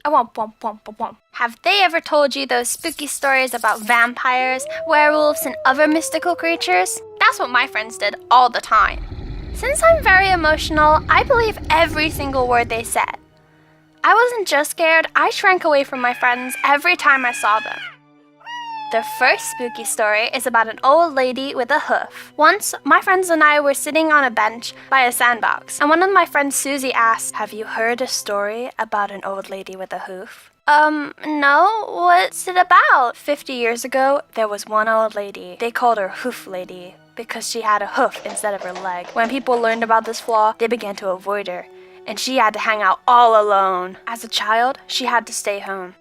Have they ever told you those spooky stories about vampires, werewolves, and other mystical creatures? That's what my friends did all the time. Since I'm very emotional, I believe every single word they said. I wasn't just scared, I shrank away from my friends every time I saw them. The first spooky story is about an old lady with a hoof. Once, my friends and I were sitting on a bench by a sandbox, and one of my friends, Susie, asked, "Have you heard a story about an old lady with a hoof?" No, what's it about? 50 years ago, there was one old lady. They called her Hoof Lady because she had a hoof instead of her leg. When people learned about this flaw, they began to avoid her, and she had to hang out all alone. As a child, she had to stay home.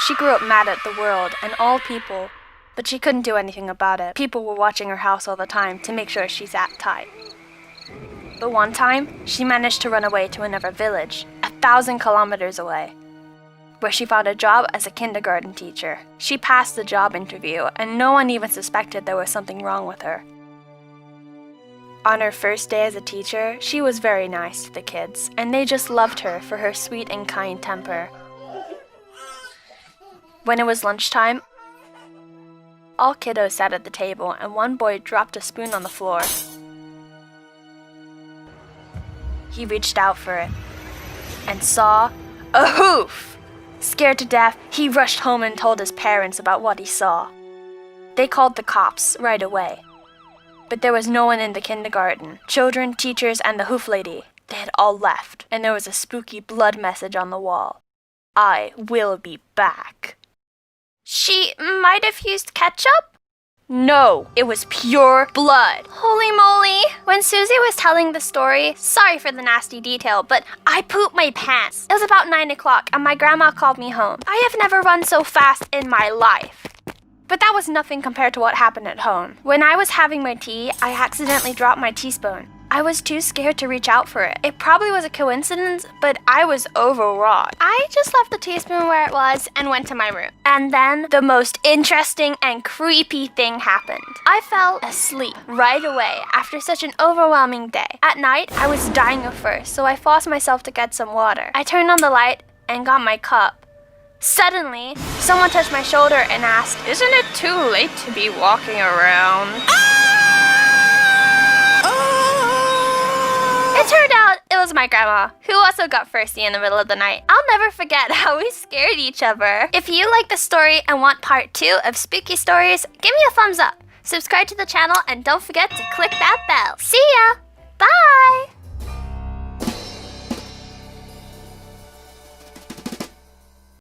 She grew up mad at the world and all people, but she couldn't do anything about it. People were watching her house all the time to make sure she sat tight. But one time, she managed to run away to another village, 1,000 kilometers away, where she found a job as a kindergarten teacher. She passed the job interview, and no one even suspected there was something wrong with her. On her first day as a teacher, she was very nice to the kids, and they just loved her for her sweet and kind temper. When it was lunchtime, all kiddos sat at the table, and one boy dropped a spoon on the floor. He reached out for it and saw a hoof. Scared to death, he rushed home and told his parents about what he saw. They called the cops right away. But there was no one in the kindergarten. Children, teachers, and the hoof lady. They had all left, and there was a spooky blood message on the wall. "I will be back." She might have used ketchup? No, it was pure blood. Holy moly. When Susie was telling the story, sorry for the nasty detail, but I pooped my pants. It was about 9 o'clock and my grandma called me home. I have never run so fast in my life. But that was nothing compared to what happened at home. When I was having my tea, I accidentally dropped my teaspoon. I was too scared to reach out for it. It probably was a coincidence, but I was overwrought. I just left the teaspoon where it was and went to my room. And then the most interesting and creepy thing happened. I fell asleep right away after such an overwhelming day. At night, I was dying of thirst, so I forced myself to get some water. I turned on the light and got my cup. Suddenly, someone touched my shoulder and asked, "Isn't it too late to be walking around?" It turned out it was my grandma, who also got thirsty in the middle of the night. I'll never forget how we scared each other. If you like the story and want part 2 of spooky stories, give me a thumbs up. Subscribe to the channel and don't forget to click that bell. See ya! Bye!